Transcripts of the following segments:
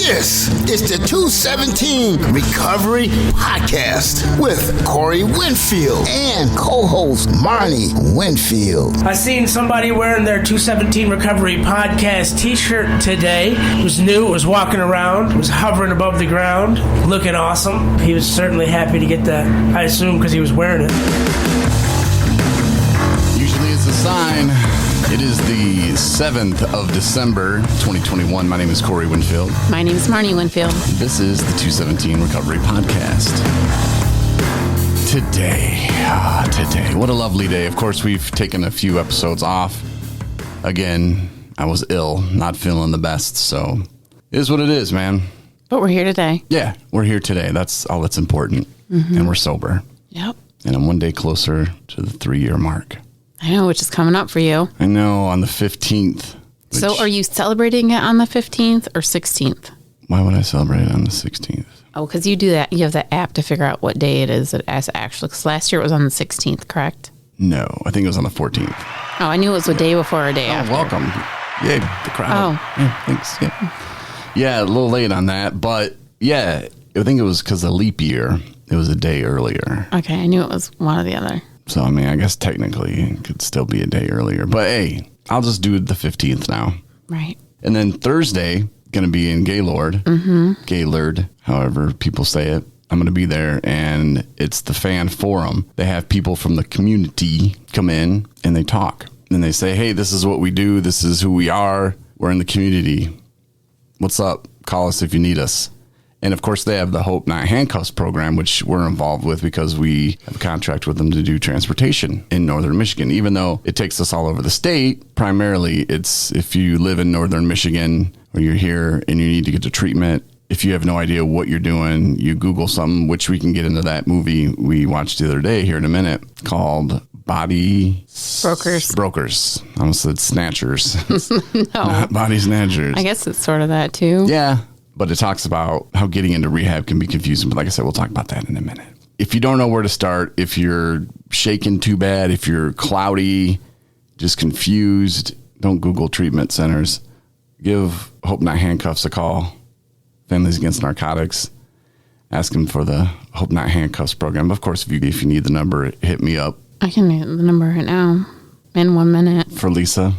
This is the 217 Recovery Podcast with Corey Winfield and co-host Marnie Winfield. I seen somebody wearing their 217 Recovery Podcast t-shirt today. It was new, it was walking around, it was hovering above the ground, looking awesome. He was certainly happy to get that, I assume, because he was wearing it. Usually it's a sign. It is the 7th of December, 2021. My name is Corey Winfield. My name is Marnie Winfield. This is the 217 Recovery Podcast. Today, what a lovely day. Of course, we've taken a few episodes off. Again, I was ill, not feeling the best, so it is what it is, man. But we're here today. Yeah, we're here today. That's all that's important. Mm-hmm. And we're sober. Yep. And I'm one day closer to the 3-year mark. I know, which is coming up for you. I know, on the 15th. So are you celebrating it on the 15th or 16th? Why would I celebrate it on the 16th? Oh, because you do that. You have the app to figure out what day it is that actually. Because last year it was on the 16th, correct? No, I think it was on the 14th. Oh, I knew it was a day before or a day after. Welcome. Yay, the crowd. Oh. Yeah, thanks. Yeah, a little late on that. But yeah, I think it was because of leap year. It was a day earlier. Okay, I knew it was one or the other. So, I mean, I guess technically it could still be a day earlier. But hey, I'll just do the 15th now. Right. And then Thursday, going to be in Gaylord. Mm-hmm. Gaylord, however people say it. I'm going to be there, and it's the fan forum. They have people from the community come in, and they talk. And they say, hey, this is what we do. This is who we are. We're in the community. What's up? Call us if you need us. And, of course, they have the Hope Not Handcuffs program, which we're involved with because we have a contract with them to do transportation in northern Michigan. Even though it takes us all over the state, primarily it's if you live in northern Michigan or you're here and you need to get to treatment, if you have no idea what you're doing, you Google something, which we can get into that movie we watched the other day here in a minute called Body Brokers. I almost said Snatchers. No. Not Body Snatchers. I guess it's sort of that, too. Yeah. But it talks about how getting into rehab can be confusing. But like I said, we'll talk about that in a minute. If you don't know where to start, if you're shaking too bad, if you're cloudy, just confused, don't Google treatment centers. Give Hope Not Handcuffs a call. Families Against Narcotics. Ask them for the Hope Not Handcuffs program. Of course, if you need the number, hit me up. I can get the number right now in 1 minute. For Lisa.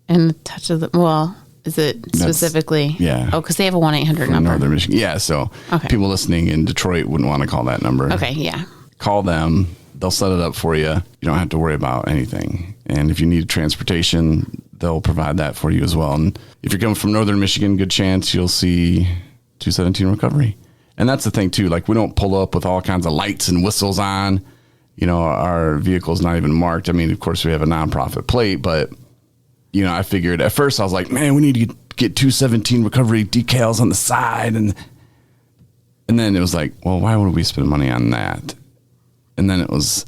And the touch of the, well... Is it specifically? Yeah. Oh, because they have a 1-800 number. Northern Michigan. Yeah, so people listening in Detroit wouldn't want to call that number. Okay, yeah. Call them. They'll set it up for you. You don't have to worry about anything. And if you need transportation, they'll provide that for you as well. And if you're coming from Northern Michigan, good chance you'll see 217 Recovery. And that's the thing, too. Like, we don't pull up with all kinds of lights and whistles on. You know, our vehicle's not even marked. I mean, of course, we have a nonprofit plate, but... You know, I figured at first I was like, man, we need to get 217 Recovery decals on the side. And then it was like, well, why would we spend money on that? And then it was,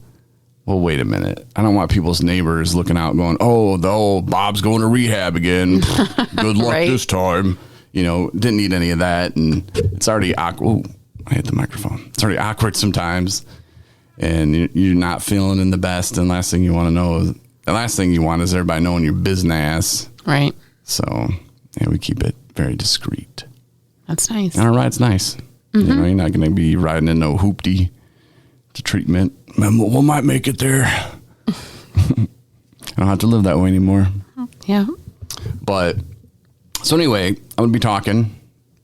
well, wait a minute. I don't want people's neighbors looking out going, oh, the old Bob's going to rehab again. Good luck this time. You know, didn't need any of that. And it's already awkward. Oh, I hit the microphone. It's already awkward sometimes. And you're not feeling in the best. And last thing you want to know is, the last thing you want is everybody knowing your business. Right. So, yeah, we keep it very discreet. That's nice. And our ride's nice. Mm-hmm. You know, you're not going to be riding in no hoopty to treatment. Man, we might make it there. I don't have to live that way anymore. Yeah. But, so anyway, I'm going to be talking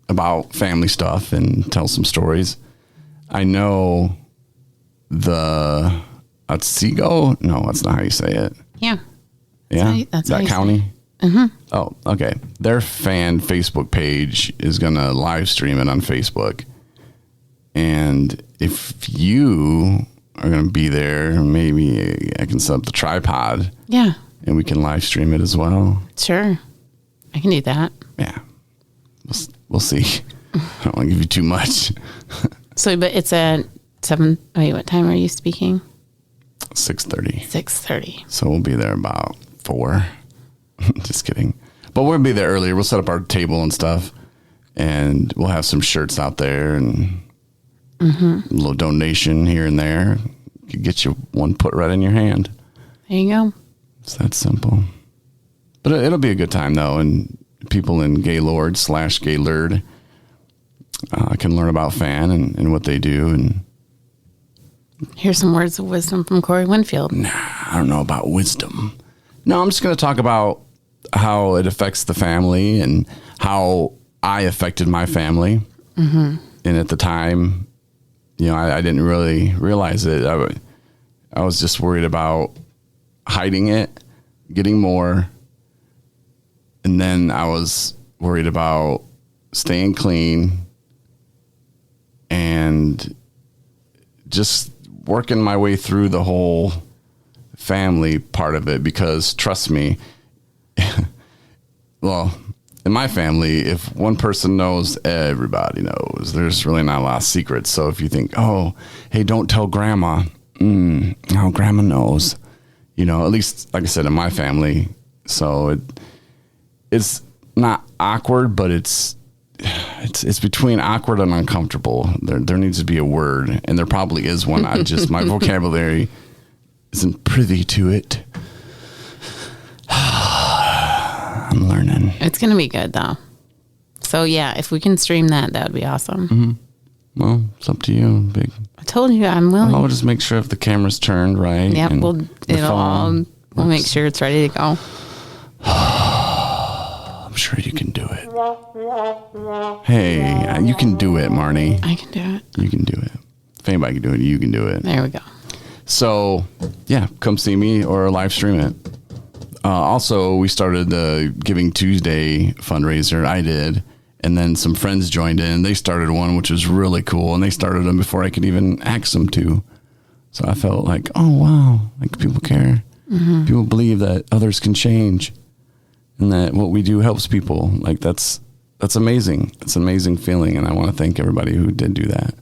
about family stuff and tell some stories. I know the... Otsego? No, that's not how you say it. Yeah. Yeah? That's that county? Mm-hmm. Oh, okay. Their fan Facebook page is going to live stream it on Facebook. And if you are going to be there, maybe I can set up the tripod. Yeah. And we can live stream it as well. Sure. I can do that. Yeah. We'll see. I don't want to give you too much. So, but it's at 7. Wait, what time are you speaking? 6:30. 6:30. So we'll be there about 4. Just kidding. But we'll be there earlier. We'll set up our table and stuff. And we'll have some shirts out there and a little donation here and there. Could get you one put right in your hand. There you go. It's that simple. But it'll be a good time, though. And people in Gaylord /Gaylord I can learn about Fan and what they do. And Here's some words of wisdom from Corey Winfield. I don't know about wisdom. No, I'm just going to talk about how it affects the family and how I affected my family. Mm-hmm. And at the time, I didn't really realize it. I was just worried about hiding it, getting more. And then I was worried about staying clean and just working my way through the whole family part of it, because trust me, well, in my family, if one person knows, everybody knows. There's really not a lot of secrets. So if you think, oh, hey, don't tell grandma. No, grandma knows, at least, like I said, in my family. So it's not awkward, but it's between awkward and uncomfortable. There needs to be a word, and there probably is one. My vocabulary isn't privy to it. I'm learning. It's going to be good, though. So, yeah, if we can stream that would be awesome. Mm-hmm. Well, it's up to you, big. I told you I'm willing. I'll just make sure if the camera's turned right. Yep, we'll make sure it's ready to go. I'm sure you can do it. Hey, you can do it, Marnie. I can do it. You can do it. If anybody can do it, you can do it. There we go. So, yeah, come see me or live stream it. Also, we started the Giving Tuesday fundraiser. I did. And then some friends joined in. They started one, which was really cool. And they started them before I could even ask them to. So I felt like, oh, wow, like people care. Mm-hmm. People believe that others can change and that what we do helps people. Like that's amazing. It's an amazing feeling. And I want to thank everybody who did do that.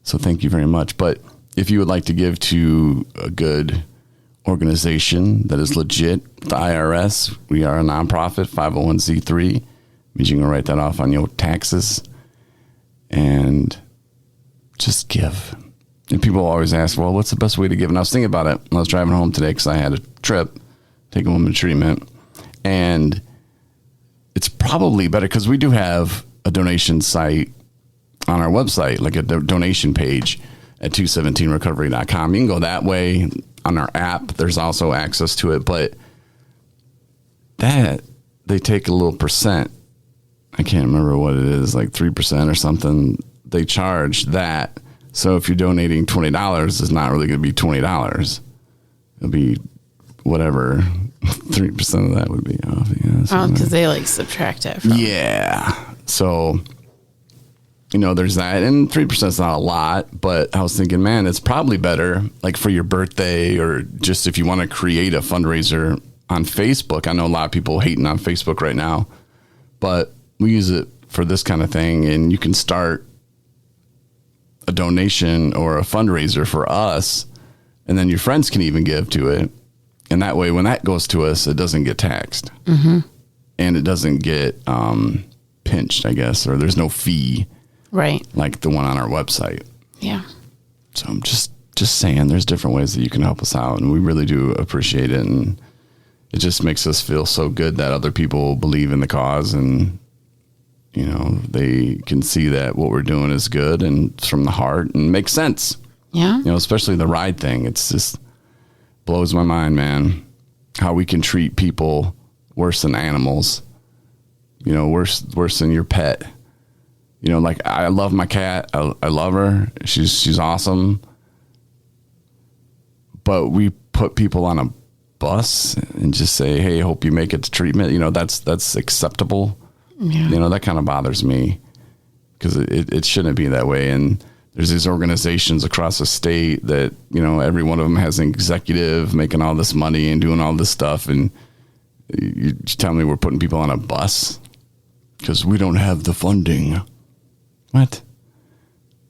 So thank you very much. But if you would like to give to a good organization that is legit, the IRS, we are a nonprofit, 501c3. Means you can write that off on your taxes and just give. And people always ask, well, what's the best way to give? And I was thinking about it when I was driving home today because I had a trip, taking a woman to treatment. And it's probably better because we do have a donation site on our website, like a donation page at 217recovery.com. You can go that way on our app. There's also access to it. But that, they take a little percent. I can't remember what it is, like 3% or something. They charge that. So if you're donating $20, it's not really going to be $20. It'll be whatever 3% of that would be off. Yeah, because they subtract it from. Yeah. So, there's that. And 3% is not a lot, but I was thinking, man, it's probably better like for your birthday or just if you want to create a fundraiser on Facebook. I know a lot of people hating on Facebook right now, but we use it for this kind of thing, and you can start a donation or a fundraiser for us, and then your friends can even give to it. And that way, when that goes to us, it doesn't get taxed. Mm-hmm. And it doesn't get pinched, I guess, or there's no fee. Right. Like the one on our website. Yeah. So I'm just saying there's different ways that you can help us out, and we really do appreciate it. And it just makes us feel so good that other people believe in the cause and they can see that what we're doing is good and it's from the heart and makes sense. Yeah. Especially the ride thing. It's just blows my mind, man, how we can treat people worse than animals, worse than your pet. Like I love my cat. I love her. She's awesome. But we put people on a bus and just say, hey, hope you make it to treatment. That's acceptable. Yeah. That kind of bothers me because it shouldn't be that way. And there's these organizations across the state that, every one of them has an executive making all this money and doing all this stuff. And you tell me we're putting people on a bus because we don't have the funding. What?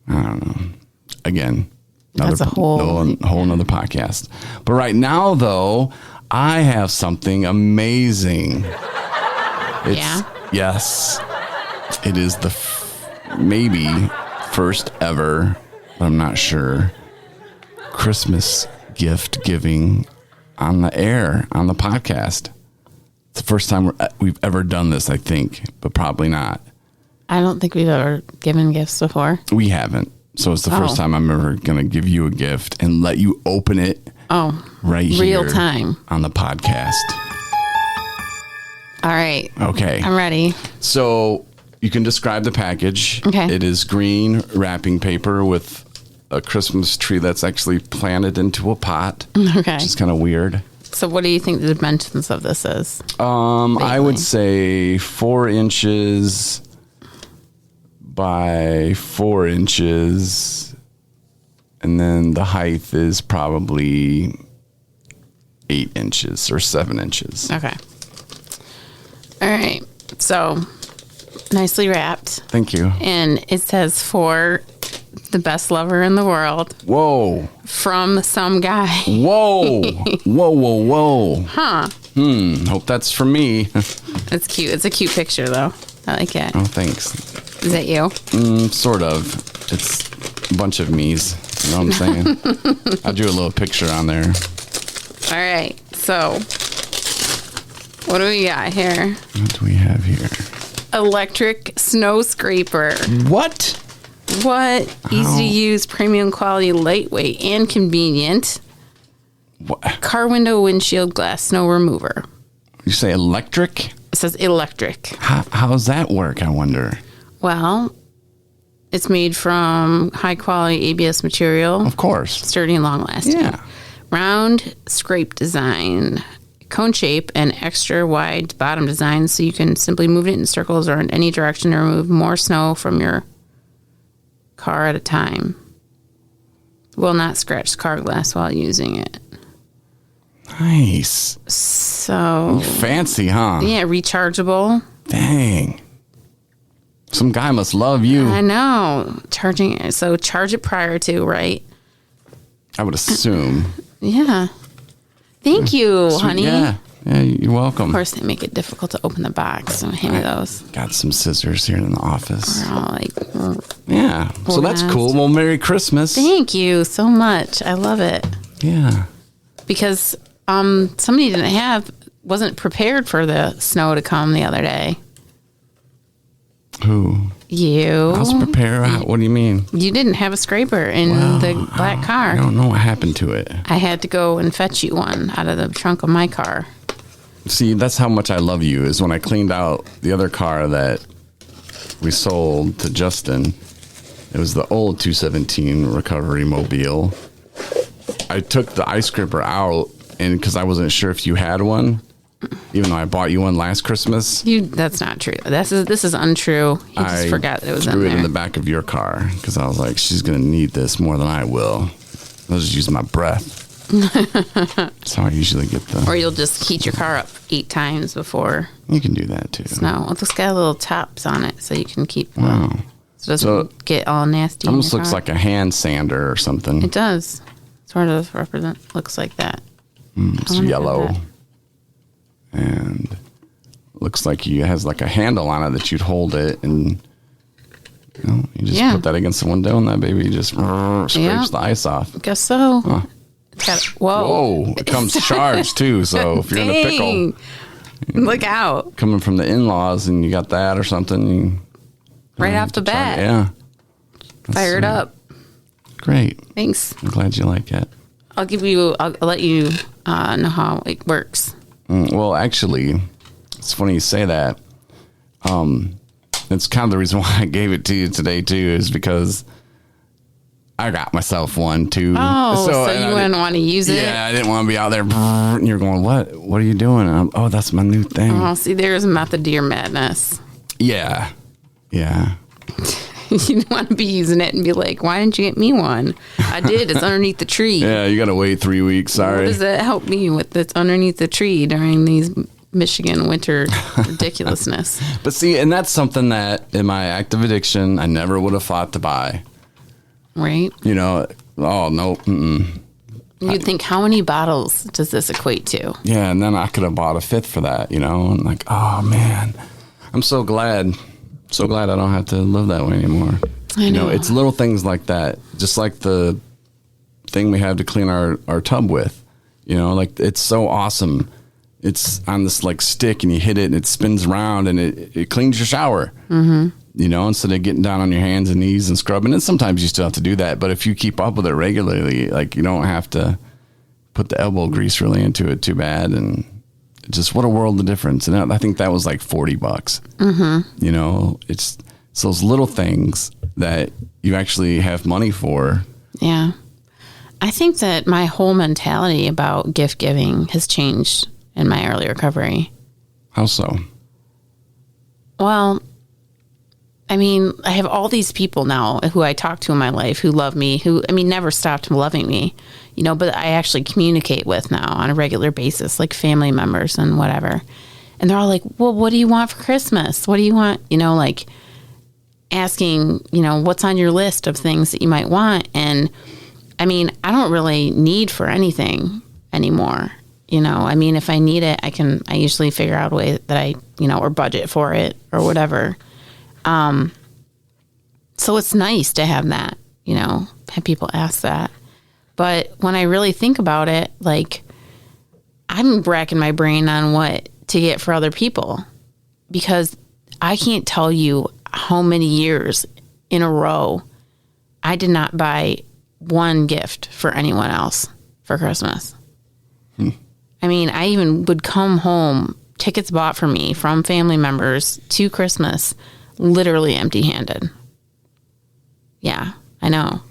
I don't know. Again, that's a whole nother podcast. But right now, though, I have something amazing. Yes, it is the maybe first ever, but I'm not sure, Christmas gift giving on the air, on the podcast. It's the first time we've ever done this, I think, but probably not. I don't think we've ever given gifts before. We haven't. So it's the first time I'm ever going to give you a gift and let you open it right here. Real time. On the podcast. All right. Okay. I'm ready. So you can describe the package. Okay. It is green wrapping paper with a Christmas tree that's actually planted into a pot. Okay. Which is kind of weird. So what do you think the dimensions of this is? I would say 4 inches by 4 inches. And then the height is probably 8 inches or 7 inches. Okay. All right. So nicely wrapped. Thank you. And it says for the best lover in the world. Whoa. From some guy. Whoa. Whoa. Huh. Hope that's for me. It's cute. It's a cute picture, though. I like it. Oh, thanks. Is that you? Sort of. It's a bunch of me's. You know what I'm saying? I drew a little picture on there. All right. So, what do we got here? What do we have here? Electric snow scraper. What? What? Easy to use, premium quality, lightweight, and convenient. What? Car window, windshield glass, snow remover. You say electric? It says electric. How does that work, I wonder? Well, it's made from high quality ABS material. Of course. Sturdy and long lasting. Yeah. Round scrape design, cone shape, and extra wide bottom design so you can simply move it in circles or in any direction to remove more snow from your car at a time. Will not scratch car glass while using it. Nice. So Fancy, huh? yeah, rechargeable. Dang. Some guy must love you. I know. Charging it. So charge it prior to, right? I would assume. Yeah. Thank you, Sweet. honey. Yeah, you're welcome. Of course, they make it difficult to open the box. So hand me those. Got some scissors here in the office. We're all like, Yeah. So that's cool. Well, Merry Christmas. thank you so much. I love it. Yeah. Because somebody wasn't prepared for the snow to come the other day. Who? You. I was prepared. What do you mean? You didn't have a scraper in the black car. I don't know what happened to it. I had to go and fetch you one out of the trunk of my car. See, that's how much I love you, is when I cleaned out the other car that we sold to Justin. It was the old 217 Recovery Mobile. I took the ice scraper out, and because I wasn't sure if you had one, even though I bought you one last Christmas. That's not true. This is untrue. You just forgot that it was in there. I threw it there. in the back of your car because I was like, she's going to need this more than I will. I'll just use my breath. That's how I usually get them. Or you'll just heat your car up 8 times before You can do that too. snow. It's got little tops on it so you can keep Wow. so it doesn't get all nasty. Almost in your looks car. like a hand sander or something. It does. Sort of looks like that. It's I wanna have yellow. that. And looks like it has like a handle on it that you'd hold it, and you just put that against the window, and that baby just scrapes the ice off. Guess so. It's got, whoa. It comes charged too, so if you're in a pickle, look out. coming from the in-laws and you got that or something, Right off the bat. Yeah. Fired up. Great. Thanks. I'm glad you like it. I'll let you know how it works. Well, actually, it's funny you say that. It's kind of the reason why I gave it to you today too, is because I got myself one too. Oh, so you wouldn't want to use it? Yeah, I didn't want to be out there. And you're going, what? What are you doing? And oh, that's my new thing. Oh, see, there's a method to your madness. Yeah. Yeah. You don't want to be using it and be like, why didn't you get me one? I did. It's underneath the tree. Yeah, you got to wait 3 weeks. Sorry. What does that help me with that's underneath the tree during these Michigan winter ridiculousness? But see, and that's something that in my active addiction, I never would have thought to buy. Right? You know, oh, no. Mm-mm. You'd think, how many bottles does this equate to? Yeah, and then I could have bought a 5th for that, you know, and like, oh, man. I'm so glad. So glad I don't have to live that way anymore. I know. You know, it's little things like that. Just like the thing we have to clean our tub with. You know, like, it's so awesome. It's on this like stick, and you hit it and it spins around and it cleans your shower. Mm-hmm. instead of getting down on your hands and knees and scrubbing. And sometimes you still have to do that. But if you keep up with it regularly, like, you don't have to put the elbow grease really into it too bad. And just what a world of difference. And I think that was like $40. Mm-hmm. It's those little things that you actually have money for. Yeah. I think that my whole mentality about gift giving has changed in my early recovery. How so? Well, I mean, I have all these people now who I talk to in my life who love me, who, never stopped loving me, but I actually communicate with now on a regular basis, like family members and whatever. And they're all like, well, what do you want for Christmas? What do you want? Like asking, what's on your list of things that you might want. And I don't really need for anything anymore. If I need it, I usually figure out a way that I, or budget for it or whatever. So it's nice to have that, have people ask that. But when I really think about it, like, I'm racking my brain on what to get for other people, because I can't tell you how many years in a row I did not buy one gift for anyone else for Christmas. I even would come home, tickets bought for me from family members to Christmas, literally empty-handed. Yeah, I know.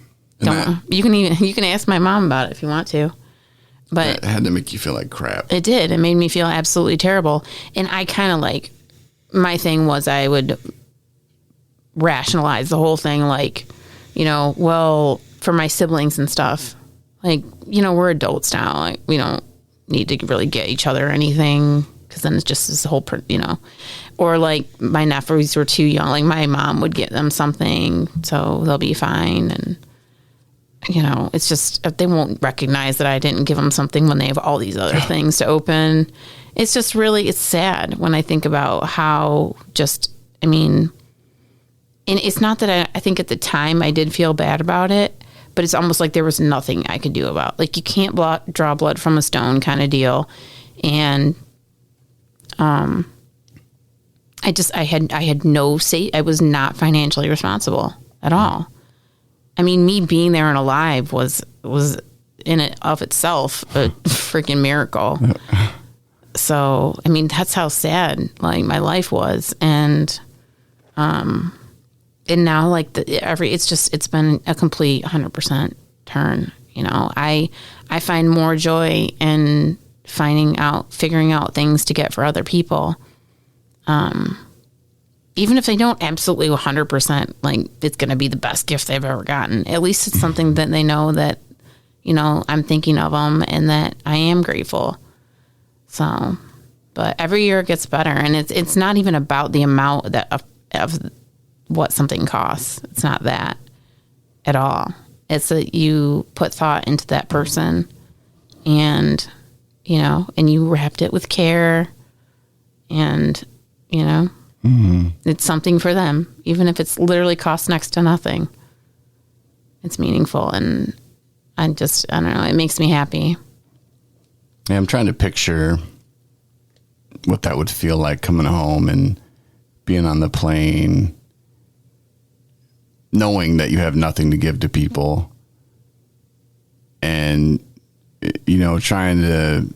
You can ask my mom about it if you want to. But it had to make you feel like crap. It did. It made me feel absolutely terrible. And I kind of my thing was I would rationalize the whole thing, well, for my siblings and stuff, we're adults now. Like, we don't need to really get each other anything, because then it's just this whole, or like my nephews were too young. Like, my mom would get them something, so they'll be fine. And, it's just, they won't recognize that I didn't give them something when they have all these other things to open. It's just really, it's sad when I think about how and it's not that I think at the time I did feel bad about it, but it's almost like there was nothing I could do about. Like, you can't draw blood from a stone kind of deal. And I had no say. I was not financially responsible at all. Me being there and alive was in it of itself a freaking miracle. So, that's how sad my life was. And now it's been a complete 100% turn. I find more joy in figuring out things to get for other people. Even if they don't absolutely 100%, it's going to be the best gift they've ever gotten. At least it's something that they know that, I'm thinking of them and that I am grateful. So, but every year it gets better, and it's not even about the amount of what something costs. It's not that at all. It's that you put thought into that person, and, and you wrapped it with care, and, it's something for them, even if it's literally costs next to nothing. It's meaningful, and I don't know, it makes me happy. Yeah, I'm trying to picture what that would feel like coming home and being on the plane, knowing that you have nothing to give to people, and, trying to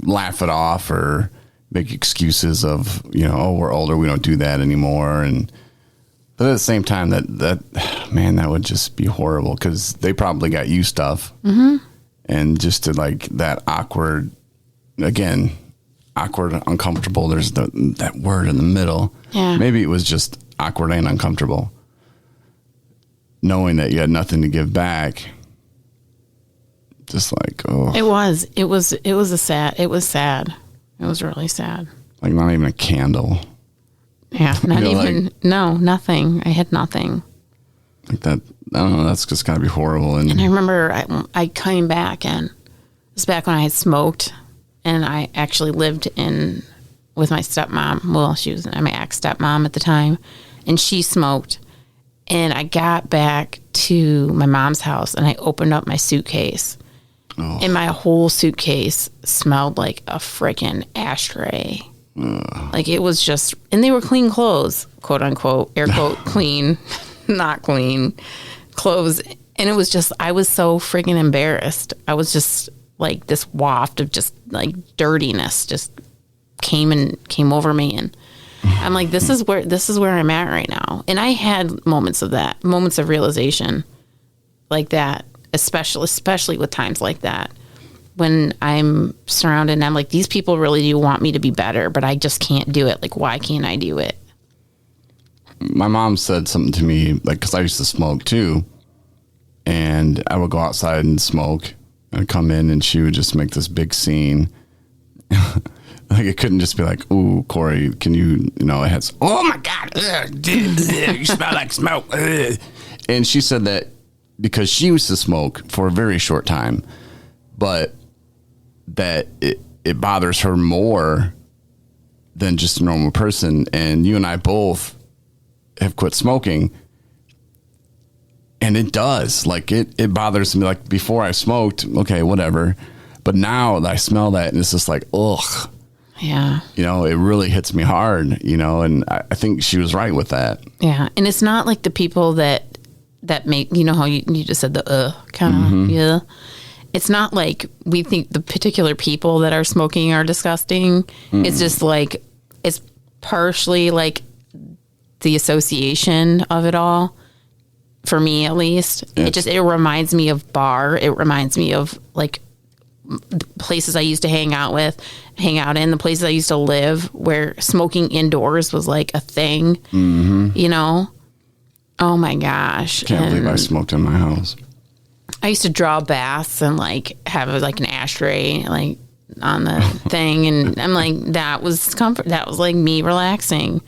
laugh it off or make excuses of, we're older, we don't do that anymore. But at the same time, that would just be horrible, because they probably got you stuff. Mm-hmm. And just to that awkward, uncomfortable. There's that word in the middle. Yeah. Maybe it was just awkward and uncomfortable, knowing that you had nothing to give back. Just oh. It was sad. It was really sad. Not even a candle. Yeah, not even, no, nothing. I had nothing. That, I don't know, that's just gotta be horrible. And I remember I came back, and it was back when I had smoked, and I actually lived with my stepmom. Well, she was my ex-stepmom at the time, and she smoked. And I got back to my mom's house, and I opened up my suitcase. Oh. And my whole suitcase smelled like a freaking ashtray. Like it was just, and they were clean clothes, quote unquote, air quote, clean, not clean clothes. And it was just, I was so freaking embarrassed. I was just like this waft of just like dirtiness just came over me. And I'm like, this is where I'm at right now. And I had moments of realization like that, especially with times like that. When I'm surrounded and I'm like, these people really do want me to be better, but I just can't do it. Like, why can't I do it? My mom said something to me, like, because I used to smoke too. And I would go outside and smoke. I'd come in and she would just make this big scene. Like, it couldn't just be like, ooh, Corey, can you, it has, oh my God, you smell like smoke. And she said that because she used to smoke for a very short time, but that it bothers her more than just a normal person. And you and I both have quit smoking. And it does. Like, it bothers me. Like, before I smoked, okay, whatever. But now I smell that, and it's just like, ugh. Yeah. It really hits me hard, and I think she was right with that. Yeah. And it's not like the people that make, how you just said the kind of, yeah. It's not like we think the particular people that are smoking are disgusting. Mm-mm. It's just like, it's partially like the association of it all. For me, at least, it reminds me of bar. It reminds me of like places I used to hang out in, the places I used to live, where smoking indoors was like a thing. Mm-hmm. Oh my gosh! Can't believe I smoked in my house. I used to draw baths and like have like an ashtray like on the thing, and I'm like, that was comfort. That was like me relaxing.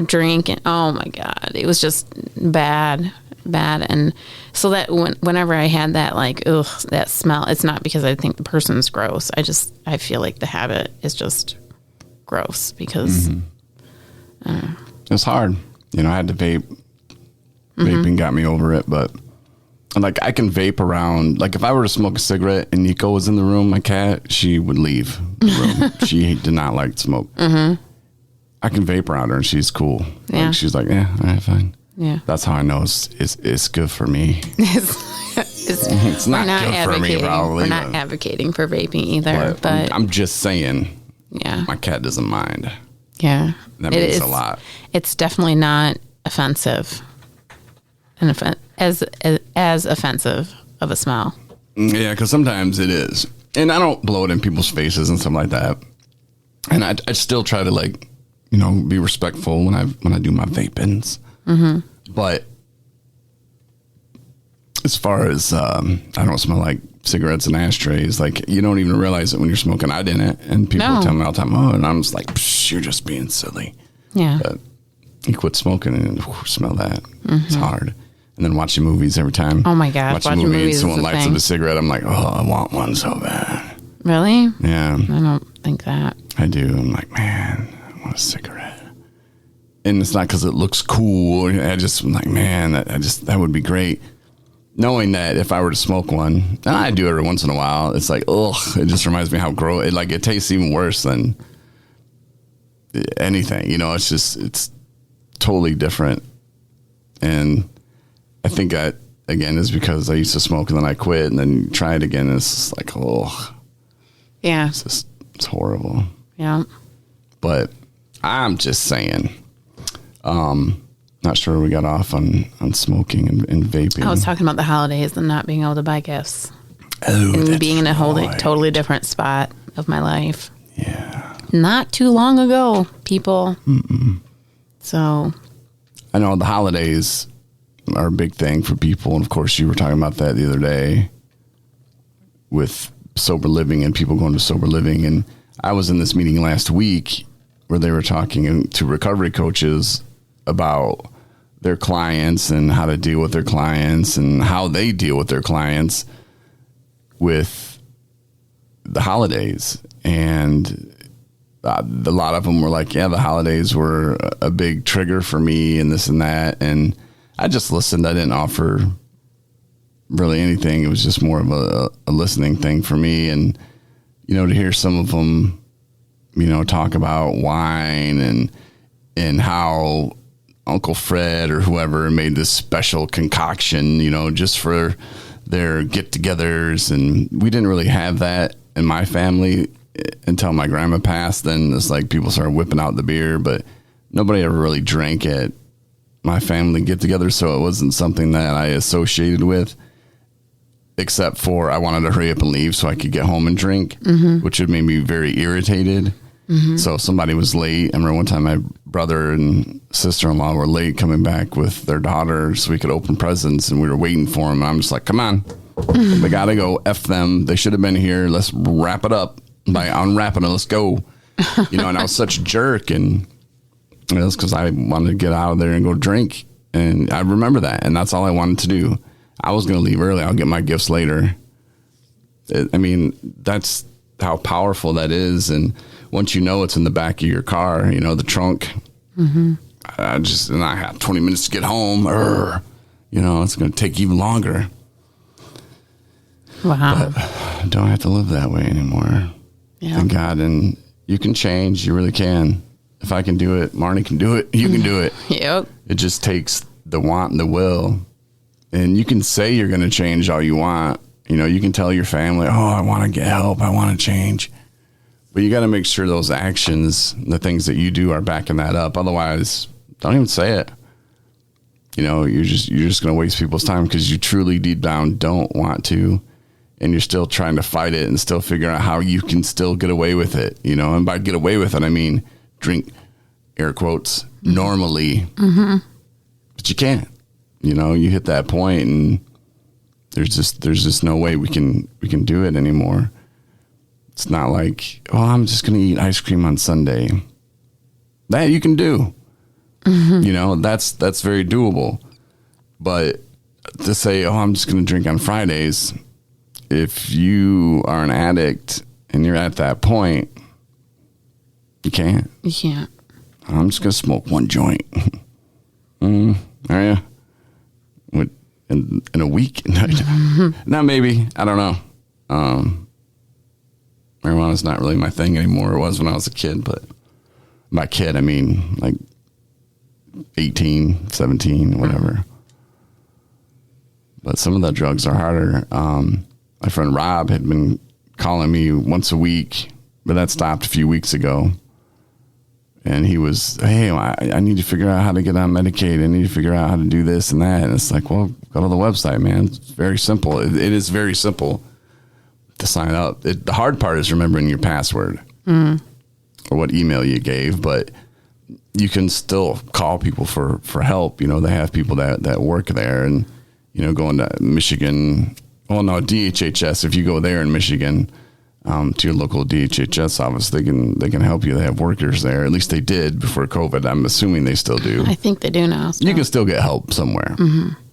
Drink, and oh my God, it was just bad. And so that whenever I had that, like, ugh, that smell, it's not because I think the person's gross. I feel like the habit is just gross because it's hard. I had to vape. Vaping got me over it, but like, I can vape around. Like, if I were to smoke a cigarette and Nico was in the room, my cat, she would leave the room. She did not like smoke. I can vape around her and she's cool. Yeah. Like, she's like, yeah, all right, fine. Yeah. That's how I know it's good for me. It's not good for me, probably. We're not advocating for vaping either, but I'm just saying. Yeah. My cat doesn't mind. Yeah. That means a lot. It's definitely not offensive. As offensive of a smell. Yeah, because sometimes it is. And I don't blow it in people's faces and stuff like that. And I still try to, like, be respectful when I do my vapings. But as far as I don't smell like cigarettes and ashtrays, like, you don't even realize it when you're smoking. I didn't, and people tell me all the time, oh, and I'm just like, you're just being silly. Yeah. But you quit smoking and smell that. It's hard. And then watching movies every time. Oh my gosh, watching movies and someone lights up a cigarette, I'm like, oh, I want one so bad. Really? Yeah. I don't think that. I do. I'm like, man, I want a cigarette. And it's not because it looks cool. I'm like, man, that would be great. Knowing that if I were to smoke one, and I do every once in a while, it's like, ugh, it just reminds me how gross. It tastes even worse than anything. It's totally different. And I think that, again, is because I used to smoke and then I quit and then try it again. And it's just like, oh, yeah, it's horrible. Yeah. But I'm just saying. Not sure we got off on smoking and vaping. I was talking about the holidays and not being able to buy gifts. Oh, and being in a totally different spot of my life. Yeah. Not too long ago, people. So. I know the holidays are a big thing for people. And of course, you were talking about that the other day with sober living and people going to sober living. And I was in this meeting last week where they were talking to recovery coaches about their clients and how to deal with their clients and how they deal with their clients with the holidays. And a lot of them were like, yeah, the holidays were a big trigger for me and this and that. And I just listened. I didn't offer really anything. It was just more of a listening thing for me. And, to hear some of them, talk about wine and how Uncle Fred or whoever made this special concoction, just for their get-togethers. And we didn't really have that in my family until my grandma passed. Then it's like people started whipping out the beer, but nobody ever really drank at my family get-together, so it wasn't something that I associated with, except for I wanted to hurry up and leave so I could get home and drink, which would make me very irritated. So if somebody was late, I remember one time my brother and sister-in-law were late coming back with their daughter so we could open presents, and we were waiting for them. And I'm just like, come on, they got to go. F them. They should have been here. Let's wrap it up by unwrapping it. Let's go. And I was such a jerk, and it was because I wanted to get out of there and go drink. And I remember that, and that's all I wanted to do. I was going to leave early. I'll get my gifts later. That's how powerful that is. And once it's in the back of your car, the trunk, I have 20 minutes to get home. It's going to take even longer. Wow. But I don't have to live that way anymore. Yeah. Thank God. And you can change. You really can. If I can do it, Marnie can do it. You can do it. Yep. It just takes the want and the will. And you can say you're going to change all you want. You can tell your family, I want to get help. I want to change. But you got to make sure those actions, the things that you do, are backing that up. Otherwise, don't even say it. You're just going to waste people's time because you truly deep down don't want to. And you're still trying to fight it and still figure out how you can still get away with it. And by get away with it, I mean drink, air quotes, normally. But you can't. You hit that point and there's just no way we can do it anymore. It's not like, I'm just going to eat ice cream on Sunday. That you can do. That's very doable. But to say, I'm just going to drink on Fridays, if you are an addict and you're at that point, you can't. You can't. I'm just going to smoke one joint. Are you? In a week? No, maybe. I don't know. Marijuana's not really my thing anymore. It was when I was a kid, but by kid, I mean like 18, 17, whatever. But some of the drugs are harder. My friend Rob had been calling me once a week, but that stopped a few weeks ago. And he was, hey, I need to figure out how to get on Medicaid. I need to figure out how to do this and that. And it's like, well, go to the website, man. It's very simple. It is very simple to sign up. The hard part is remembering your password or what email you gave. But you can still call people for help. They have people that work there. And, going to Michigan, DHHS, if you go there in Michigan, to your local DHHS office, they can help you. They have workers there. At least they did before COVID. I'm assuming they still do. I think they do now. So. You can still get help somewhere,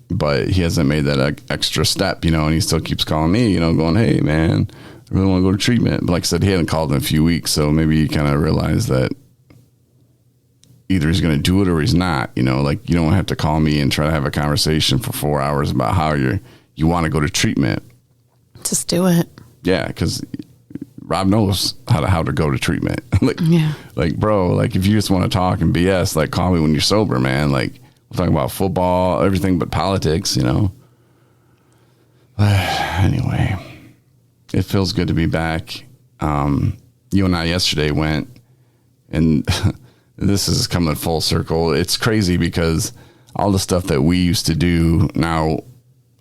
but he hasn't made that extra step, and he still keeps calling me, going, hey man, I really want to go to treatment. But like I said, he hadn't called in a few weeks. So maybe he kind of realized that either he's going to do it or he's not, like you don't have to call me and try to have a conversation for 4 hours about how you want to go to treatment. Just do it. Yeah. Cause Rob knows how to go to treatment. Like, bro, like if you just want to talk and BS, like call me when you're sober, man. Like we'll talk about football, everything but politics, Anyway, it feels good to be back. You and I yesterday went, and this is coming full circle. It's crazy because all the stuff that we used to do now,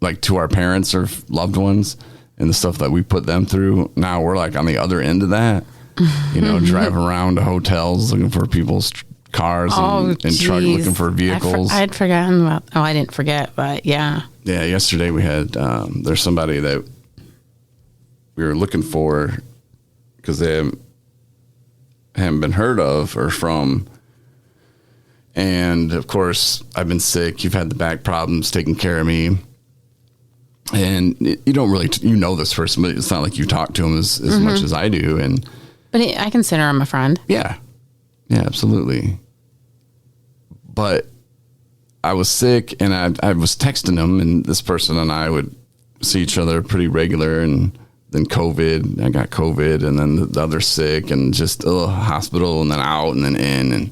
like to our parents or loved ones, and the stuff that we put them through, now we're like on the other end of that, driving around to hotels looking for people's cars and truck looking for vehicles. I had forgotten about, I didn't forget, but yeah. Yeah, yesterday we had, there's somebody that we were looking for because they haven't been heard of or from. And of course, I've been sick. You've had the back problems taking care of me. And you don't really, this person, but it's not like you talk to him as much as I do. But I consider him a friend. Yeah. Yeah, absolutely. But I was sick and I was texting him, and this person and I would see each other pretty regular and then COVID. I got COVID, and then the other sick, and just hospital, and then out, and then in, and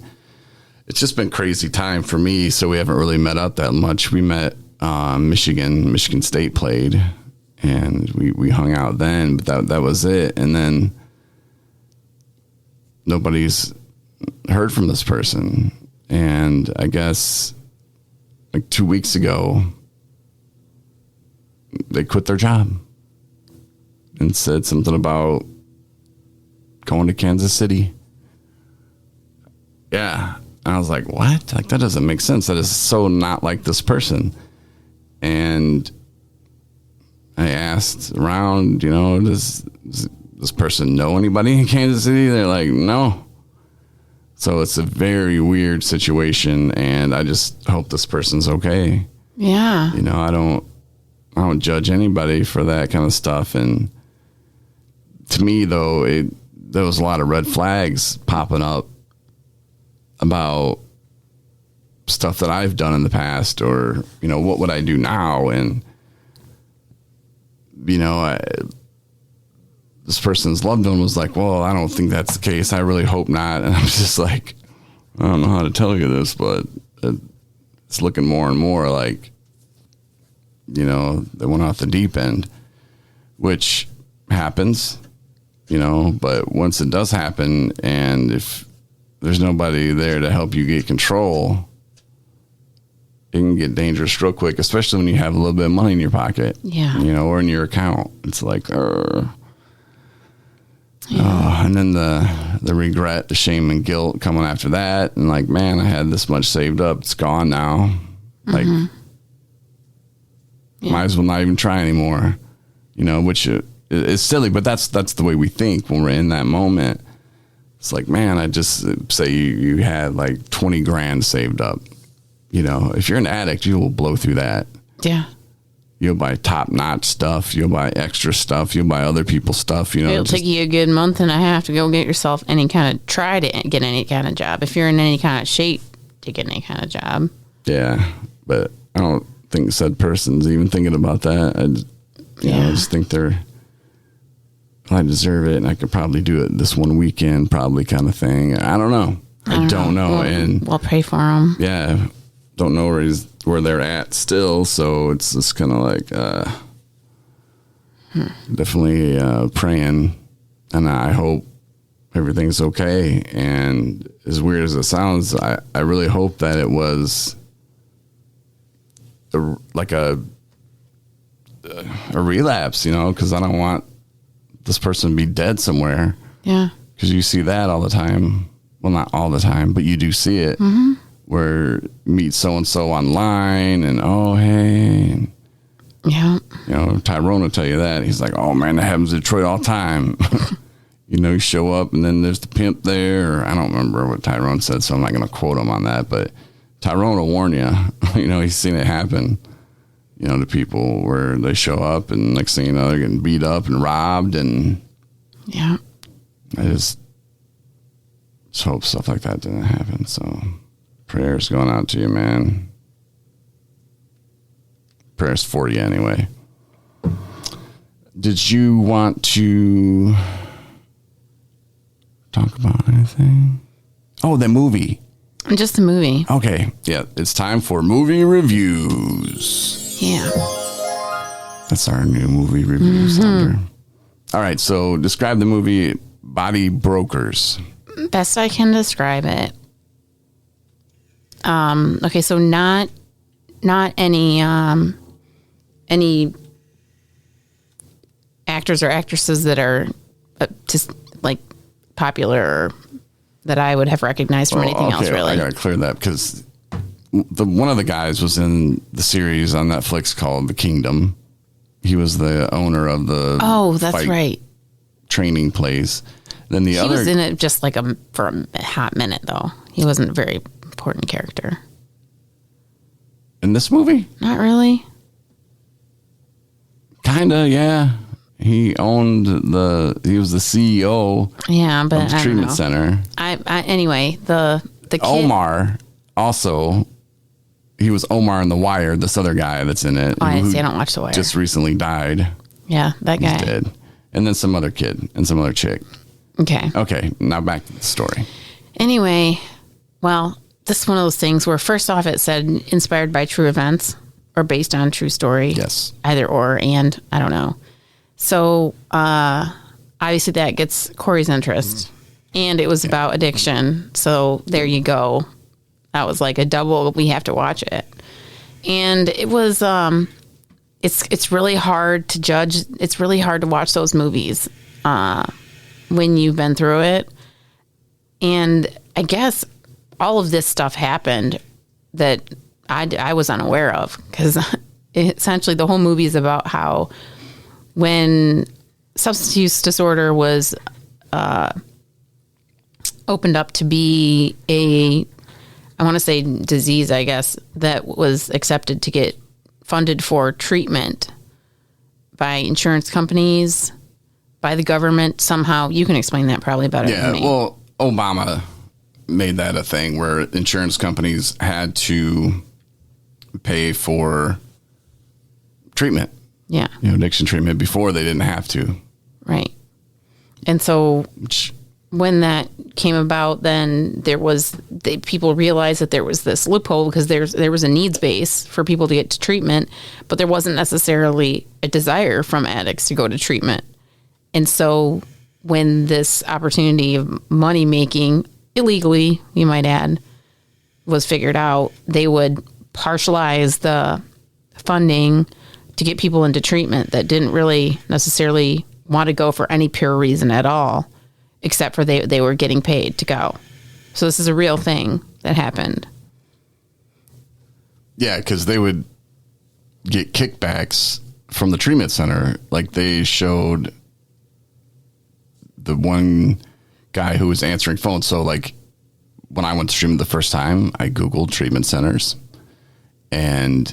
it's just been crazy time for me. So we haven't really met up that much. We met Michigan State played, and we hung out then, but that was it. And then nobody's heard from this person, and I guess like 2 weeks ago they quit their job and said something about going to Kansas City. Yeah. And I was like, what? Like, that doesn't make sense. That is so not like this person. And I asked around, does this person know anybody in Kansas City? They're like, no. So it's a very weird situation, and I just hope this person's okay. Yeah. I don't judge anybody for that kind of stuff. And to me, though, there was a lot of red flags popping up about stuff that I've done in the past, or, what would I do now? And, this person's loved one was like, well, I don't think that's the case. I really hope not. And I'm just like, I don't know how to tell you this, but it's looking more and more like, they went off the deep end, which happens, but once it does happen, and if there's nobody there to help you get control, it can get dangerous real quick, especially when you have a little bit of money in your pocket, or in your account. It's like, and then the regret, the shame and guilt coming after that. And like, man, I had this much saved up. It's gone now. Like, might as well not even try anymore, which is silly, but that's the way we think when we're in that moment. It's like, man, I just say you had like 20 grand saved up. If you're an addict, you will blow through that. Yeah. You'll buy top-notch stuff. You'll buy extra stuff. You'll buy other people's stuff. It'll take you a good month and a half to go get yourself try to get any kind of job. If you're in any kind of shape to get any kind of job. Yeah, but I don't think said person's even thinking about that. I just think I deserve it, and I could probably do it this one weekend, probably kind of thing. I don't know. I don't know. And we'll pray for them. Yeah, don't know where they're at still, so it's just kind of like definitely praying, and I hope everything's okay. And as weird as it sounds, I really hope that it was a relapse, because I don't want this person to be dead somewhere. Yeah, because you see that all the time. Well, not all the time, but you do see it. Where meet so-and-so online, and hey, and, Tyrone will tell you that. He's like, oh man, that happens in Detroit all the time. You show up, and then there's the pimp there, or I don't remember what Tyrone said, so I'm not going to quote him on that, but Tyrone will warn you. He's seen it happen, to people where they show up, and next thing you know, they're getting beat up and robbed, and I just hope stuff like that didn't happen. So prayers going out to you, man. Prayers for you anyway. Did you want to talk about anything? Oh, the movie. Just the movie. Okay. Yeah, it's time for movie reviews. Yeah. That's our new movie review sounder. All right, so describe the movie Body Brokers. Best I can describe it. Okay, so not any actors or actresses that are just like popular or that I would have recognized from anything else, really. I gotta clear that because one of the guys was in the series on Netflix called The Kingdom. He was the owner of the that's right, training place. Then he was in it just like for a hot minute, though. He wasn't a very important character in this movie. Not really. Kinda, yeah. He owned he was the CEO. Yeah, but of the treatment center. Anyway, the kid, Omar also. He was Omar in The Wire, this other guy that's in it. I don't watch The Wire. Just recently died. Yeah, that guy. He's dead. and then some other kid and some other chick. Okay. Now back to the story. Anyway, well, this is one of those things where first off it said inspired by true events or based on true story. Yes. Either or, and I don't know. So obviously that gets Corey's interest. And it was about addiction. So there you go. That was like a double, we have to watch it. And it was, it's really hard to judge. It's really hard to watch those movies when you've been through it. And I guess all of this stuff happened that I was unaware of, because essentially the whole movie is about how when substance use disorder was opened up to be I want to say disease, I guess, that was accepted to get funded for treatment by insurance companies, by the government somehow. You can explain that probably better than me. Well, Obama made that a thing where insurance companies had to pay for treatment. Yeah. Addiction treatment before they didn't have to. Right. And so when that came about, then people realized that there was this loophole, because there was a needs base for people to get to treatment, but there wasn't necessarily a desire from addicts to go to treatment. And so when this opportunity of money making, illegally, you might add, was figured out, they would partialize the funding to get people into treatment that didn't really necessarily want to go for any pure reason at all, except for they were getting paid to go. So this is a real thing that happened. Yeah, because they would get kickbacks from the treatment center. Like they showed the one guy who was answering phones. So like when I went to treatment the first time, I Googled treatment centers, and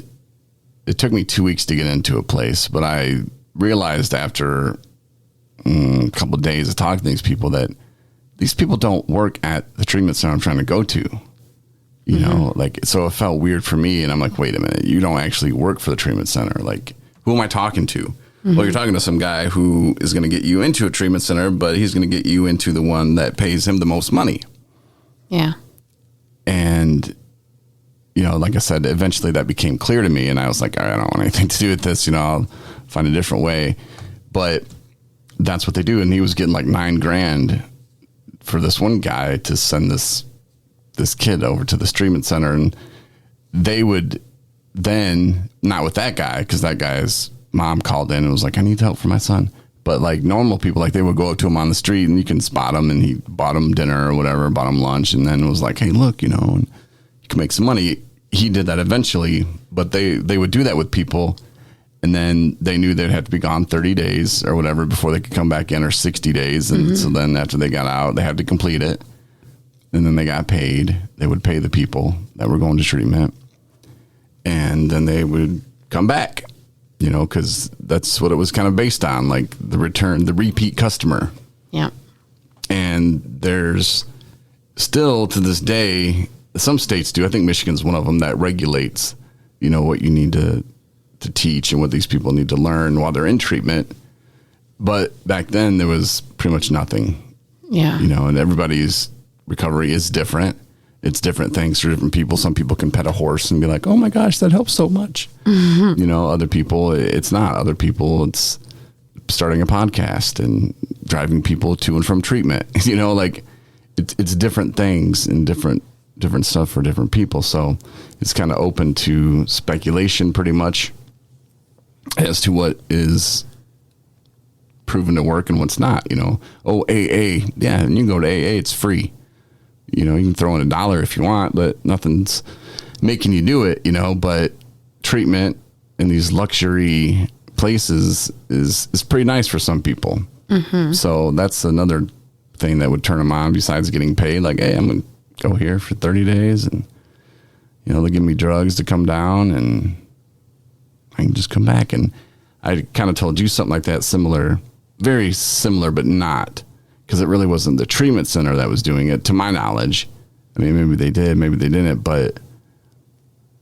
it took me 2 weeks to get into a place, but I realized after a couple of days of talking to these people that these people don't work at the treatment center I'm trying to go to, you know, like, so it felt weird for me. And I'm like, wait a minute, you don't actually work for the treatment center. Like, who am I talking to? Well, you're talking to some guy who is going to get you into a treatment center, but he's going to get you into the one that pays him the most money. Yeah. And, like I said, eventually that became clear to me, and I was like, all right, I don't want anything to do with this. I'll find a different way. But that's what they do. And he was getting like $9,000 for this one guy to send this kid over to the treatment center. And they would then, not with that guy, because that guy's mom called in and was like, I need help for my son. But like normal people, like they would go up to him on the street and you can spot him, and he bought him dinner or whatever, bought him lunch, and then was like, hey, look, and you can make some money. He did that eventually, but they would do that with people. And then they knew they'd have to be gone 30 days or whatever before they could come back in, or 60 days. And so then after they got out, they had to complete it. And then they got paid. They would pay the people that were going to treatment. And then they would come back, because that's what it was kind of based on, like the repeat customer. Yeah. And there's still to this day, some states do, I think Michigan's one of them, that regulates, what you need to teach and what these people need to learn while they're in treatment. But back then there was pretty much nothing. Yeah. And everybody's recovery is different. It's different things for different people. Some people can pet a horse and be like, oh my gosh, that helps so much. Other people, it's not. Other people, it's starting a podcast and driving people to and from treatment. Like it's different things and different stuff for different people. So it's kind of open to speculation pretty much as to what is proven to work and what's not. AA, yeah, and you can go to AA, it's free. You can throw in $1 if you want, but nothing's making you do it, but treatment in these luxury places is pretty nice for some people. So that's another thing that would turn them on besides getting paid. Like, hey, I'm going to go here for 30 days and, they give me drugs to come down and I can just come back. And I kind of told you something like that, similar, very similar, but not. Because it really wasn't the treatment center that was doing it, to my knowledge. I mean, maybe they did, maybe they didn't. But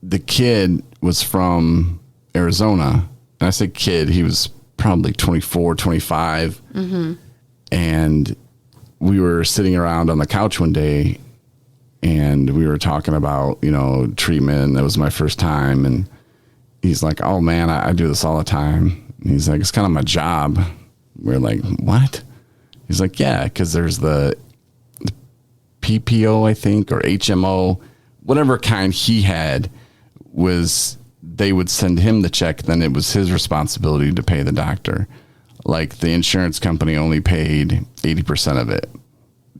the kid was from Arizona. And I say kid, he was probably 24, 25. And we were sitting around on the couch one day and we were talking about, treatment. That was my first time. And he's like, oh man, I do this all the time. And he's like, it's kind of my job. We're like, what? He's like, yeah, because there's the PPO, I think, or HMO, whatever kind he had was they would send him the check. Then it was his responsibility to pay the doctor. Like the insurance company only paid 80% of it.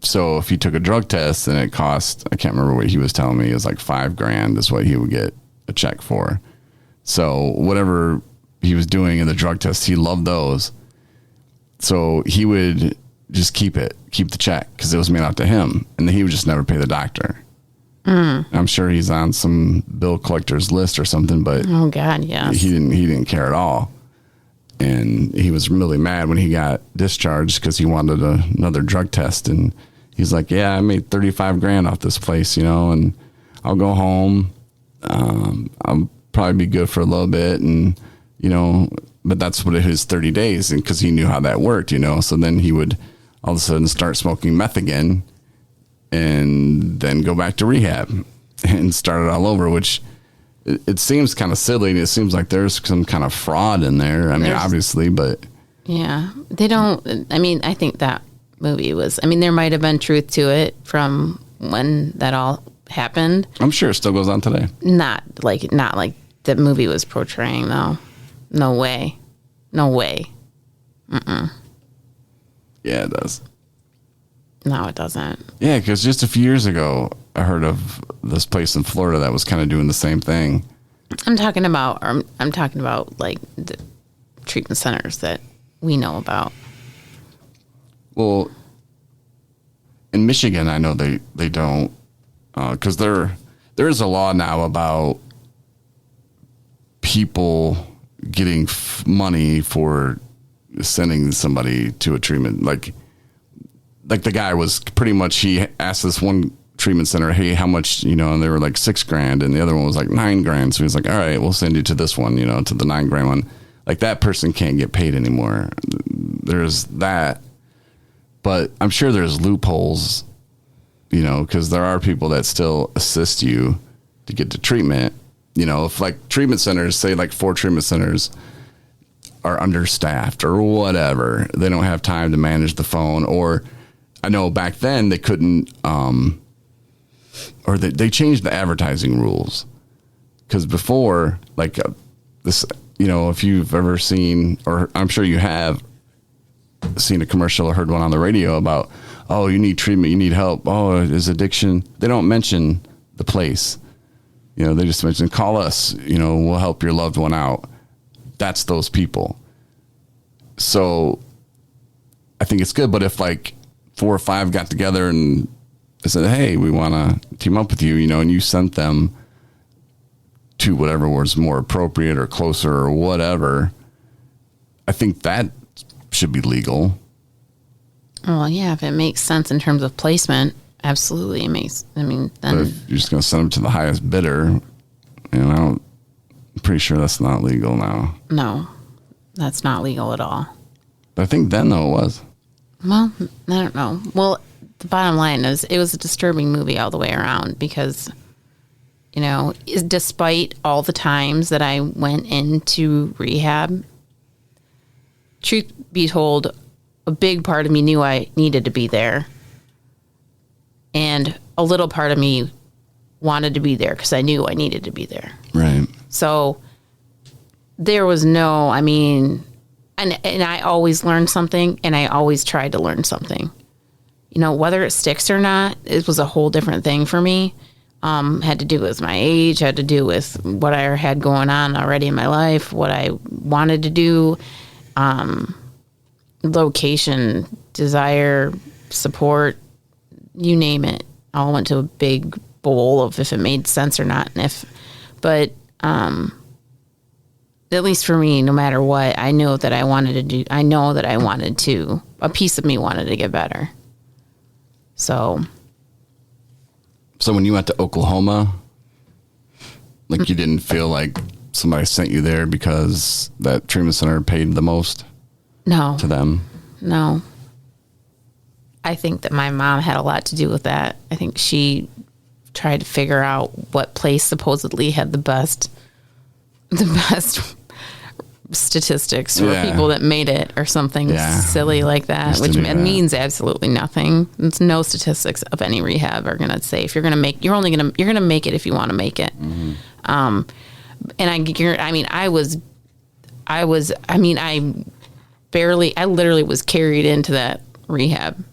So if he took a drug test and it cost, I can't remember what he was telling me, it was like $5,000 is what he would get a check for. So whatever he was doing in the drug test, he loved those. So he would just keep the check because it was made out to him. And then he would just never pay the doctor. I'm sure he's on some bill collector's list or something, but oh God, yes. He didn't care at all. And he was really mad when he got discharged because he wanted another drug test. And he's like, yeah, I made $35,000 off this place, and I'll go home. I'll probably be good for a little bit. And, but that's what his 30 days. And cause he knew how that worked, so then he would all of a sudden start smoking meth again and then go back to rehab and start it all over, which it seems kind of silly. And it seems like there's some kind of fraud in there. I mean, obviously, but yeah, they don't, I think that movie was, there might've been truth to it from when that all happened. I'm sure it still goes on today. Not like the movie was portraying though. No way. Mm-mm. Yeah, it does. No, it doesn't. Yeah, because just a few years ago, I heard of this place in Florida that was kind of doing the same thing. I'm talking about like the treatment centers that we know about. Well, in Michigan, I know they don't, because there is a law now about people getting money for sending somebody to a treatment. Like the guy was pretty much, he asked this one treatment center, hey, how much, and they were like $6,000 and the other one was like $9,000. So he's like, all right, we'll send you to this one, to the $9,000 one. Like that person can't get paid anymore. There's that, but I'm sure there's loopholes, because there are people that still assist you to get to treatment. If like treatment centers, say like 4 treatment centers are understaffed or whatever, they don't have time to manage the phone, or I know back then they couldn't, or they changed the advertising rules. Because before, like this, if you've ever seen, or I'm sure you have seen a commercial or heard one on the radio about, oh, you need treatment, you need help, oh, is addiction. They don't mention the place. They just mention, call us, we'll help your loved one out. That's those people. So I think it's good. But if like 4 or 5 got together and they said, hey, we want to team up with you, and you sent them to whatever was more appropriate or closer or whatever, I think that should be legal. Well, yeah, if it makes sense in terms of placement, absolutely it makes, then. But if you're just going to send them to the highest bidder, I'm pretty sure that's not legal now. No, that's not legal at all. But I think then, though, it was. Well, I don't know. Well, the bottom line is it was a disturbing movie all the way around because, despite all the times that I went into rehab, truth be told, a big part of me knew I needed to be there. And a little part of me wanted to be there because I knew I needed to be there. Right. So there was no, and I always learned something, and I always tried to learn something. Whether it sticks or not, it was a whole different thing for me. Had to do with my age, had to do with what I had going on already in my life, what I wanted to do, location, desire, support, you name it. All went to a big bowl of if it made sense or not. But at least for me, no matter what, I know that I wanted to, a piece of me wanted to get better. So when you went to Oklahoma, like you didn't feel like somebody sent you there because that treatment center paid the most? No. to them? No. I think that my mom had a lot to do with that. I think she tried to figure out what place supposedly had the best statistics for people that made it or something silly like that, which means absolutely nothing. It's no statistics of any rehab are going to say if you're going to make, you're going to make it if you want to make it. And I literally was carried into that rehab.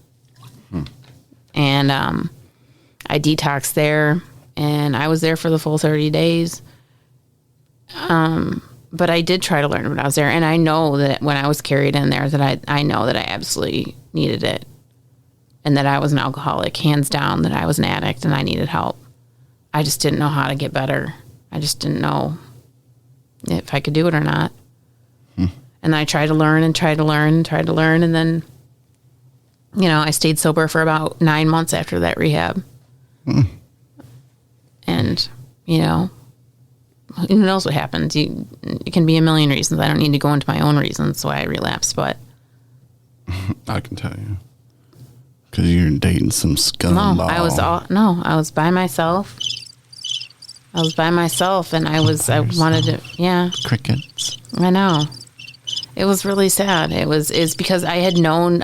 And I detoxed there, and I was there for the full 30 days. But I did try to learn when I was there, and I know that when I was carried in there that I know that I absolutely needed it, and that I was an alcoholic, hands down, that I was an addict and I needed help. I just didn't know how to get better. I just didn't know if I could do it or not. And I tried to learn and tried to learn and tried to learn, and then, you know, I stayed sober for about 9 months after that rehab. And, you know, who knows what happens? It can be a million reasons. I don't need to go into my own reasons why I relapsed, but I can tell you, because you're dating some scumbag. I was by myself. And I wanted to, crickets. I know. It was really sad. It's because I had known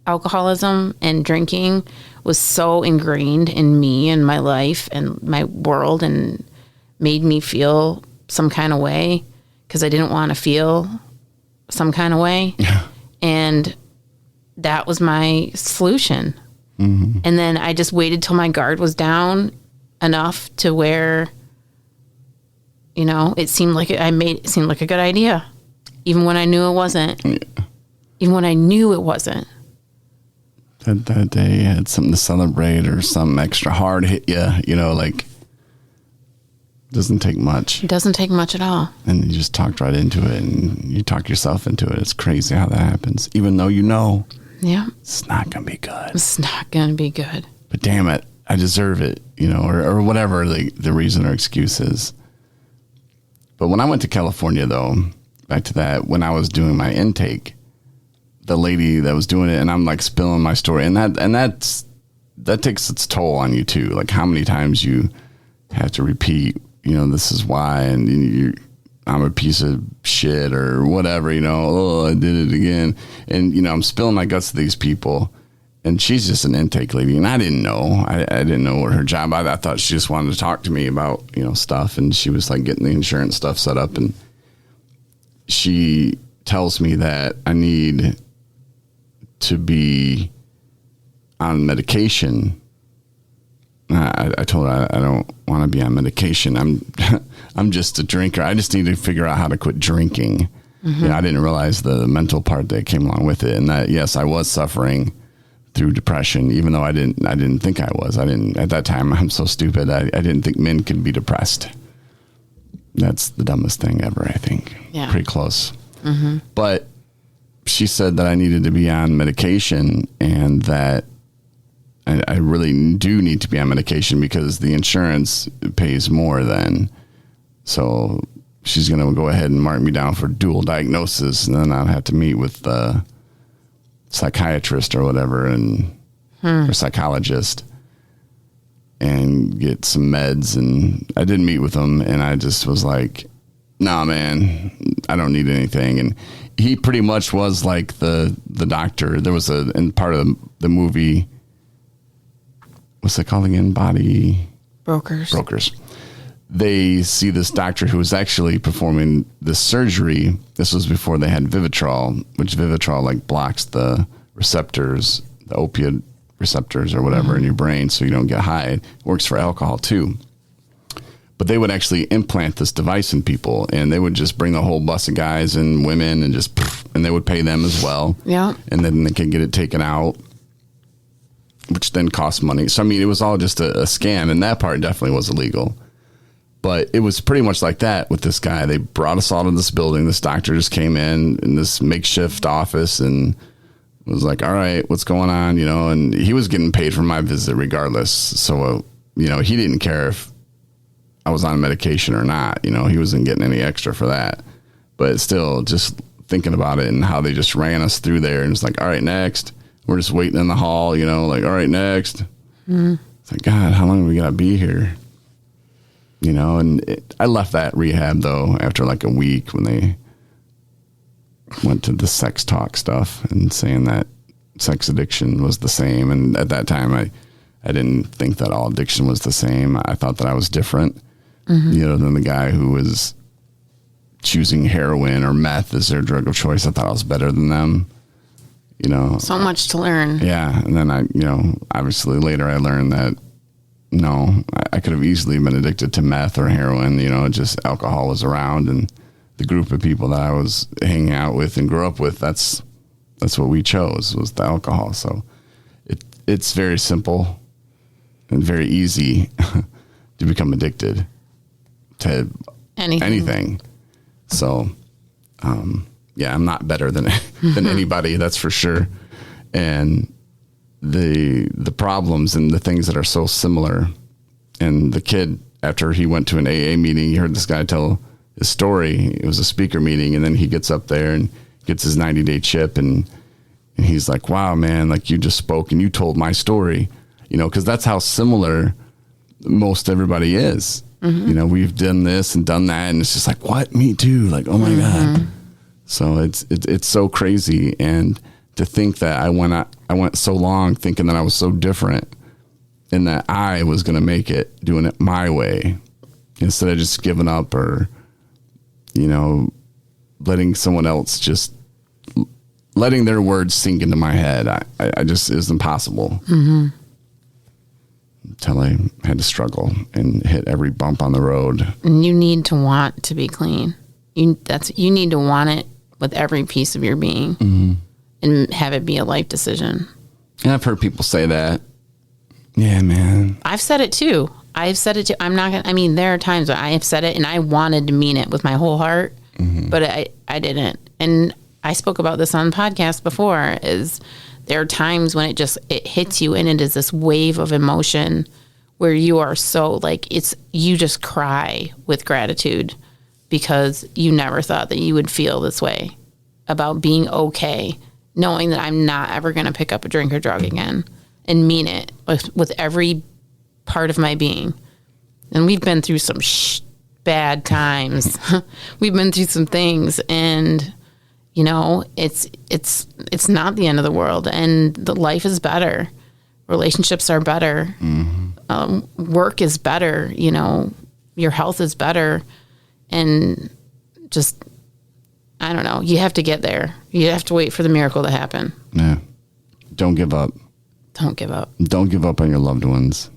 alcoholism and drinking was so ingrained in me and my life and my world, and made me feel some kind of way because I didn't want to feel some kind of way. Yeah. And that was my solution. And then I just waited till my guard was down enough to where, you know, it seemed like it seemed like a good idea, even when I knew it wasn't. Yeah. Even when I knew it wasn't. That day you had something to celebrate or something extra hard hit you, you know, like, doesn't take much. It doesn't take much at all. And you just talked right into it, and you talk yourself into it. It's crazy how that happens, even though you know. Yeah. It's not going to be good. It's not going to be good. But damn it, I deserve it, you know, or whatever the reason or excuse is. But when I went to California, though, back to that, when I was doing my intake, the lady that was doing it, and I'm like spilling my story, and that takes its toll on you too. Like how many times you have to repeat, you know, this is why, and I'm a piece of shit or whatever, you know, oh, I did it again. And, you know, I'm spilling my guts to these people, and she's just an intake lady. And I didn't know, I didn't know what her job, I thought she just wanted to talk to me about, you know, stuff. And she was like getting the insurance stuff set up. And she tells me that I need to be on medication. I told her I don't want to be on medication. I'm just a drinker. I just need to figure out how to quit drinking. You know, I didn't realize the mental part that came along with it, and that yes, I was suffering through depression, even though I didn't think I was. I didn't at that time. I'm so stupid. I didn't think men could be depressed. That's the dumbest thing ever. I think. Yeah. Pretty close. But she said that I needed to be on medication, and that I really do need to be on medication because the insurance pays more then. So she's going to go ahead and mark me down for dual diagnosis, and then I'll have to meet with the psychiatrist or whatever, or psychologist, and get some meds. And I did meet with him, and I just was like, nah, man, I don't need anything. And he pretty much was like the doctor. There was in part of the movie, what's it called again? Body Brokers. They see this doctor who was actually performing this surgery. This was before they had Vivitrol, which Vivitrol like blocks the receptors, the opiate receptors or whatever in your brain, so you don't get high. It works for alcohol too. But they would actually implant this device in people, and they would just bring a whole bus of guys and women and just, and they would pay them as well. Yeah. And then they could get it taken out, which then costs money. So, I mean, it was all just a scam, and that part definitely was illegal. But it was pretty much like that with this guy. They brought us all to this building. This doctor just came in this makeshift office and was like, all right, what's going on? You know, and he was getting paid for my visit regardless. So, you know, he didn't care if I was on medication or not. You know, he wasn't getting any extra for that. But still, just thinking about it and how they just ran us through there. And it's like, all right, next. We're just waiting in the hall, you know, like, all right, next. It's like, God, how long are we going to be here? You know, and I left that rehab, though, after like a week when they went to the sex talk stuff and saying that sex addiction was the same. And at that time, I didn't think that all addiction was the same. I thought that I was different, you know, than the guy who was choosing heroin or meth as their drug of choice. I thought I was better than them, you know. So much to learn. Yeah. And then I, you know, obviously later I learned that, no, I could have easily been addicted to meth or heroin, you know, just alcohol was around, and the group of people that I was hanging out with and grew up with, that's what we chose, was the alcohol. So it's very simple and very easy to become addicted to anything. So, yeah, I'm not better than anybody, that's for sure. And the problems and the things that are so similar. And the kid, after he went to an AA meeting, he heard this guy tell his story. It was a speaker meeting, and then he gets up there and gets his 90-day chip, and he's like, wow, man, like you just spoke and you told my story, you know, because that's how similar most everybody is. You know, we've done this and done that, and it's just like, what? Me too. Like, oh my God. So it's so crazy. And to think that I went so long thinking that I was so different and that I was going to make it doing it my way instead of just giving up or, you know, letting someone else just letting their words sink into my head. I just, it was impossible until I had to struggle and hit every bump on the road. And you need to want to be clean. You need to want it with every piece of your being. And have it be a life decision. And I've heard people say that. Yeah, man. I've said it too. I'm not going to, I mean, there are times where I have said it and I wanted to mean it with my whole heart, but I didn't. And I spoke about this on podcasts before, is there are times when it hits you and it is this wave of emotion where you are so like, you just cry with gratitude because you never thought that you would feel this way about being okay, knowing that I'm not ever going to pick up a drink or drug again, and mean it with every part of my being. And we've been through some bad times. We've been through some things, and you know, it's not the end of the world, and the life is better. Relationships are better. Work is better. You know, your health is better, and just, I don't know. You have to get there. You have to wait for the miracle to happen. Yeah. Don't give up. Don't give up. Don't give up on your loved ones.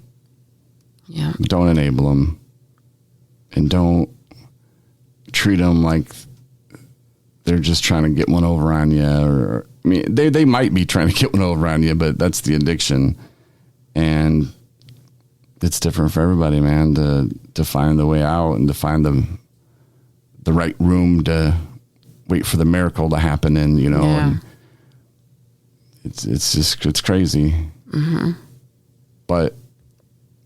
Yeah. Don't enable them. And don't treat them like they're just trying to get one over on you. Or, I mean, they might be trying to get one over on you, but that's the addiction. And it's different for everybody, man, to find the way out and to find the right room to wait for the miracle to happen in, you know. Yeah. And it's crazy. But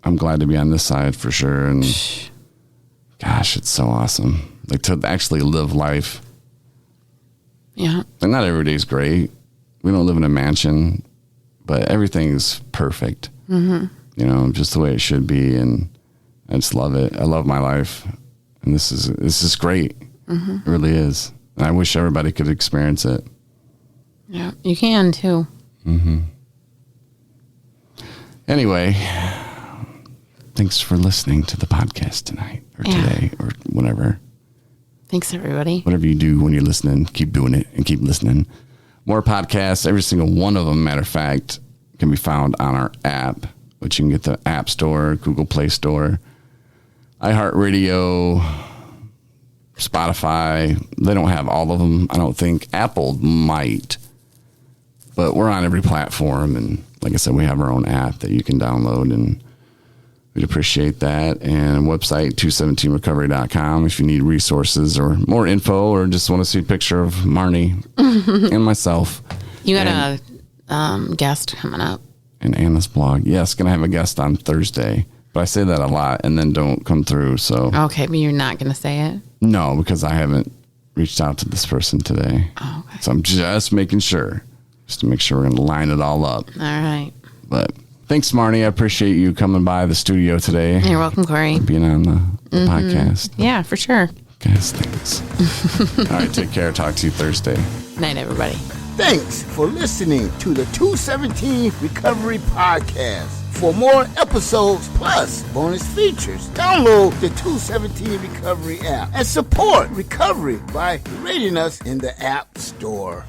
I'm glad to be on this side for sure. And gosh, it's so awesome. Like to actually live life. Yeah. And not every day's great. We don't live in a mansion, but everything's perfect. You know, just the way it should be. And I just love it. I love my life. And this is great. It really is. And I wish everybody could experience it. Yeah, you can too. Anyway, thanks for listening to the podcast tonight or today or whenever. Thanks, everybody. Whatever you do when you're listening, keep doing it and keep listening. More podcasts, every single one of them, matter of fact, can be found on our app, which you can get the App Store, Google Play Store, iHeartRadio, Spotify. They don't have all of them, I don't think. Apple might. But we're on every platform, and like I said, we have our own app that you can download, and we'd appreciate that. And website, 217recovery.com, if you need resources or more info or just want to see a picture of Marnie and myself. You got a guest coming up. And Anna's blog. Yes, going to have a guest on Thursday. But I say that a lot and then don't come through, so. Okay, but you're not going to say it? No, because I haven't reached out to this person today. Oh, okay. So I'm just making sure, just to make sure we're going to line it all up. All right. But thanks, Marnie. I appreciate you coming by the studio today. You're welcome, Corey. Being on the podcast. Yeah, for sure. Guys, thanks. All right, take care. Talk to you Thursday. Night, everybody. Thanks for listening to the 217 Recovery Podcast. For more episodes plus bonus features, download the 217 Recovery app and support recovery by rating us in the App Store.